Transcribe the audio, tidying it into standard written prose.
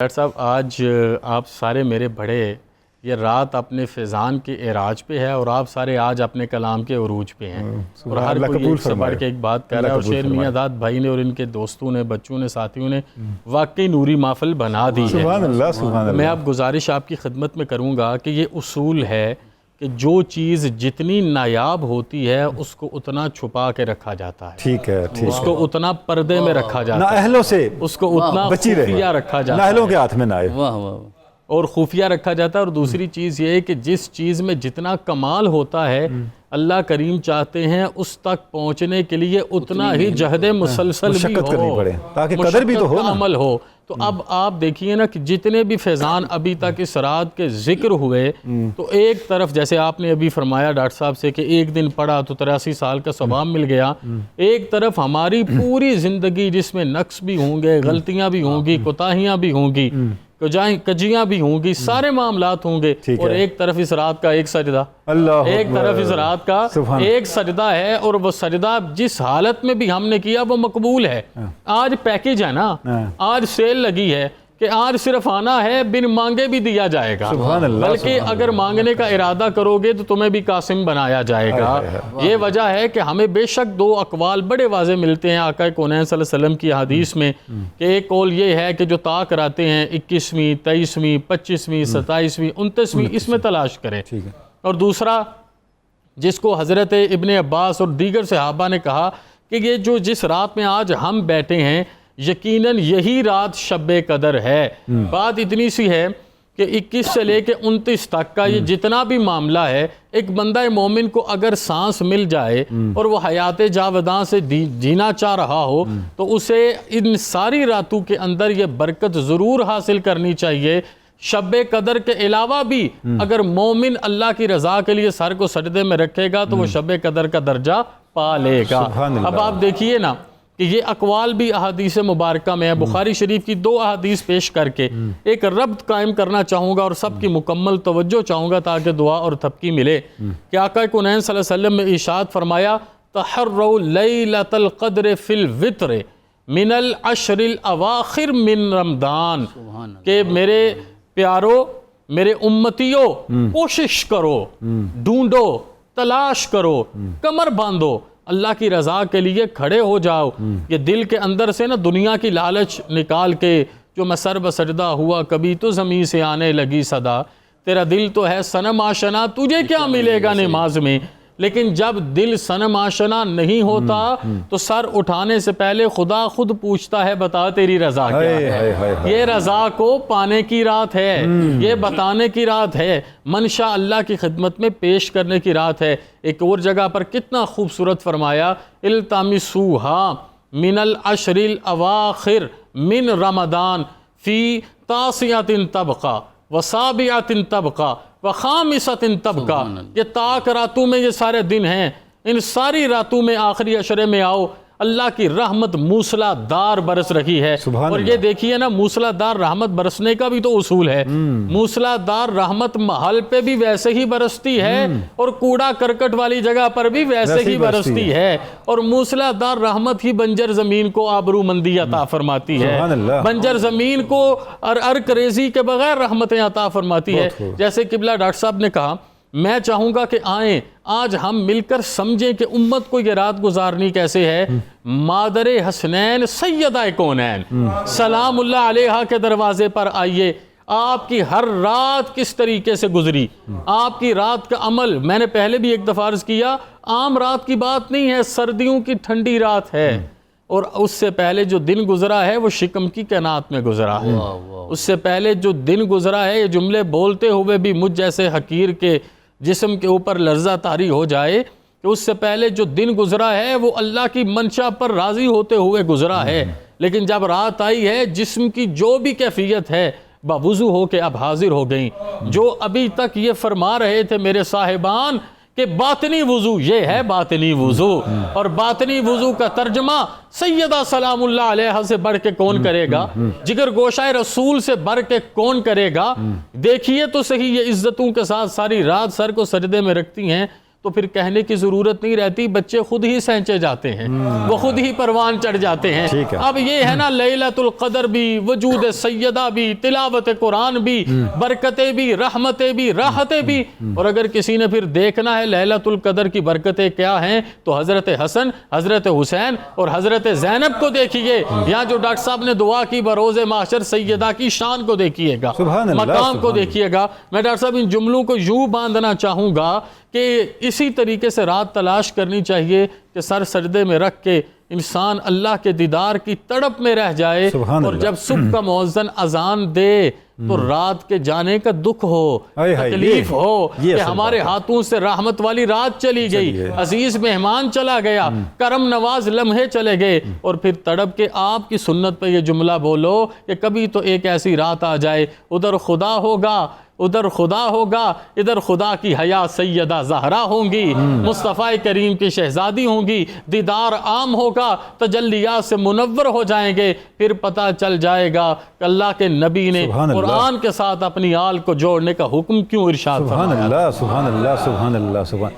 Doctor صاحب آج آپ سارے میرے بڑے یہ رات اپنے فیضان کے اعراج پہ ہے اور آپ سارے آج اپنے کلام کے عروج پہ ہیں اور ہر کوئی ایک سے بڑھ کے ایک بات کر رہا ہے اور شیر میاں داد بھائی نے اور ان کے دوستوں نے بچوں نے ساتھیوں نے واقعی نوری محفل بنا دی ہے۔ سبحان اللہ سبحان اللہ۔ میں اب گزارش آپ کی خدمت میں کروں گا کہ یہ اصول ہے کہ جو چیز جتنی نایاب ہوتی ہے اس کو اتنا چھپا کے رکھا جاتا ہے، ٹھیک ہے ٹھیک اس کو اتنا پردے میں رکھا جاتا ہے، نااہلوں سے اس کو اتنا بچی رہے، خفیہ رکھا جاتا ہے، نااہلوں کے ہاتھ میں نہ آئے اور خفیہ رکھا جاتا ہے۔ اور دوسری چیز یہ ہے کہ جس چیز میں جتنا کمال ہوتا ہے اللہ کریم چاہتے ہیں اس تک پہنچنے کے لیے اتنا ہی جہد مسلسل بھی مشقت کرنی ہو، پڑے تاکہ قدر بھی تو ہو مشقت کا نا۔ عمل ہو۔ تو اب آپ دیکھیے نا کہ جتنے بھی فیضان ابھی تک اس رات کے ذکر ہوئے تو ایک طرف جیسے آپ نے ابھی فرمایا ڈاکٹر صاحب سے کہ ایک دن پڑھا تو 83 سال کا ثواب مل گیا، ایک طرف ہماری پوری زندگی جس میں نقص بھی ہوں گے، غلطیاں بھی ہوں گی، کوتاہیاں بھی ہوں گی، کجیاں بھی ہوں گی، سارے معاملات ہوں گے، اور ایک طرف اس رات کا ایک سجدہ، ایک طرف اس رات کا ایک سجدہ ہے، اور وہ سجدہ جس حالت میں بھی ہم نے کیا وہ مقبول ہے۔ آج پیکیج ہے نا، آج سیل لگی ہے کہ آج صرف آنا ہے، بن مانگے بھی دیا جائے گا، بلکہ اگر مانگنے کا ارادہ کرو گے تو تمہیں بھی قاسم بنایا جائے گا۔ یہ وجہ ہے کہ ہمیں بے شک دو اقوال بڑے واضح ملتے ہیں آقا کونین صلی اللہ علیہ وسلم کی حدیث میں، کہ ایک قول یہ ہے کہ جو طا کراتے ہیں 21ویں 23ویں 25ویں 27ویں 29ویں اس میں تلاش کریں، اور دوسرا جس کو حضرت ابن عباس اور دیگر صحابہ نے کہا کہ یہ جو جس رات میں آج ہم بیٹھے ہیں یقیناً یہی رات شب قدر ہے۔ بات اتنی سی ہے کہ 21 سے لے کے 29 تک کا یہ جتنا بھی معاملہ ہے، ایک بندہ مومن کو اگر سانس مل جائے اور وہ حیات جاوداں سے جینا چاہ رہا ہو تو اسے ان ساری راتوں کے اندر یہ برکت ضرور حاصل کرنی چاہیے۔ شب قدر کے علاوہ بھی اگر مومن اللہ کی رضا کے لیے سر کو سجدے میں رکھے گا تو وہ شب قدر کا درجہ پا لے گا۔ اب آپ دیکھیے نا کہ یہ اقوال بھی احادیث مبارکہ میں ہے۔ بخاری شریف کی 2 احادیث پیش کر کے ایک ربط قائم کرنا چاہوں گا اور سب کی مکمل توجہ چاہوں گا تاکہ دعا اور تھپکی ملے، کہ آقا کونین صلی اللہ علیہ وسلم نے ارشاد فرمایا تحروا لیلۃ القدر فی الوتر من العشر الاواخر من رمضان، کہ میرے پیارو میرے امتیوں کوشش کرو، ڈھونڈو، تلاش کرو، کمر باندھو، اللہ کی رضا کے لیے کھڑے ہو جاؤ۔ یہ دل کے اندر سے نا دنیا کی لالچ نکال کے جو میں سر بسجدہ ہوا کبھی تو زمین سے آنے لگی صدا، تیرا دل تو ہے صنم آشنا تجھے کیا ملے گا نماز میں، لیکن جب دل صنم آشنا نہیں ہوتا تو سر اٹھانے سے پہلے خدا خود پوچھتا ہے بتا تیری رضا کیا ہے۔ یہ رضا کو پانے کی رات ہے، یہ بتانے کی رات ہے، منشا اللہ کی خدمت میں پیش کرنے کی رات ہے۔ ایک اور جگہ پر کتنا خوبصورت فرمایا التمسوها من العشر الاواخر من رمضان فی تاسعۃ تبقى وسابعۃ تبقى وخامسۃ تبقى۔ یہ تاک راتوں میں یہ سارے دن ہیں، ان ساری راتوں میں آخری عشرے میں آؤ، اللہ کی رحمت موسلا دار برس رہی ہے۔ اور یہ دیکھیے نا موسلا دار رحمت برسنے کا بھی تو اصول ہے، موسلا دار رحمت محل پہ بھی ویسے ہی برستی ہے اور کوڑا کرکٹ والی جگہ پر بھی ویسے ہی برستی ہے، اور موسلا دار رحمت ہی بنجر زمین کو آبرو مندی عطا فرماتی ہے، بنجر زمین کو ارک ریزی کے بغیر رحمتیں عطا فرماتی ہے۔ جیسے قبلہ ڈاکٹر صاحب نے کہا میں چاہوں گا کہ آئیں آج ہم مل کر سمجھیں کہ امت کو یہ رات گزارنی کیسے ہے۔ مادر حسنین سیدہ کونین سلام اللہ علیہا کے دروازے پر آئیے، آپ کی ہر رات کس طریقے سے گزری، آپ کی رات کا عمل میں نے پہلے بھی ایک دفعہ عرض کیا، عام رات کی بات نہیں ہے، سردیوں کی ٹھنڈی رات ہے، اور اس سے پہلے جو دن گزرا ہے وہ شکم کی کائنات میں گزرا ہے، اس سے پہلے جو دن گزرا ہے یہ جملے بولتے ہوئے بھی مجھ جیسے حقیر کے جسم کے اوپر لرزہ طاری ہو جائے کہ اس سے پہلے جو دن گزرا ہے وہ اللہ کی منشا پر راضی ہوتے ہوئے گزرا ہے، لیکن جب رات آئی ہے جسم کی جو بھی کیفیت ہے باوضو ہو کے اب حاضر ہو گئیں۔ جو ابھی تک یہ فرما رہے تھے میرے صاحبان کہ باطنی وضو یہ ہے باطنی وضو، اور باطنی وضو کا ترجمہ سیدہ سلام اللہ علیہ سے بڑھ کے کون کرے گا، جگر گوشہ رسول سے بڑھ کے کون کرے گا۔ دیکھیے تو صحیح یہ عزتوں کے ساتھ ساری رات سر کو سجدے میں رکھتی ہیں، تو تو پھر کہنے کی ضرورت نہیں رہتی، بچے خود ہی سینچے جاتے ہیں، وہ خود ہی پروان چڑھ جاتے ہیں۔ ٹھیک ہے۔ اب یہ ہے نا لیلۃ القدر بھی، وجود سیدہ بھی، تلاوت قرآن بھی، برکتیں بھی، رحمتیں بھی، راحتیں بھی۔ اور اگر کسی نے پھر دیکھنا ہے لیلۃ القدر کی برکتیں کیا ہیں تو حضرت حسن، حضرت حسین اور حضرت زینب کو دیکھیے، یہاں جو ڈاکٹر صاحب نے دعا کی بروز محشر سیدہ کی شان کو دیکھیے گا، سبحان اللہ، مقام کو سبحان دیکھیے گا۔ میں ڈاکٹر صاحب ان جملوں کو یوں باندھنا چاہوں گا کہ اسی طریقے سے رات تلاش کرنی چاہیے کہ سر سجدے میں رکھ کے انسان اللہ کے دیدار کی تڑپ میں رہ جائے، سبحان اور اللہ۔ جب صبح کا مؤذن اذان دے تو رات کے جانے کا دکھ ہو، ہائے ہائے، تکلیف ہو یہ کہ اصل ہمارے بات ہے۔ ہاتھوں سے رحمت والی رات چلی گئی، عزیز مہمان چلا گیا، کرم نواز لمحے چلے گئے، اور پھر تڑپ کے آپ کی سنت پہ یہ جملہ بولو کہ کبھی تو ایک ایسی رات آ جائے، ادھر خدا ہوگا، ادھر خدا ہوگا، ادھر خدا کی حیا سیدہ زہرا ہوں گی، مصطفیٰ کریم کی شہزادی ہوں گی، دیدار عام ہوگا، تجلیات سے منور ہو جائیں گے، پھر پتہ چل جائے گا کہ اللہ کے نبی نے سبحان اللہ۔ قرآن کے ساتھ اپنی آل کو جوڑنے کا حکم کیوں ارشاد سبحان فرمایا۔ اللہ، سبحان اللہ، سبحان اللہ، سبحان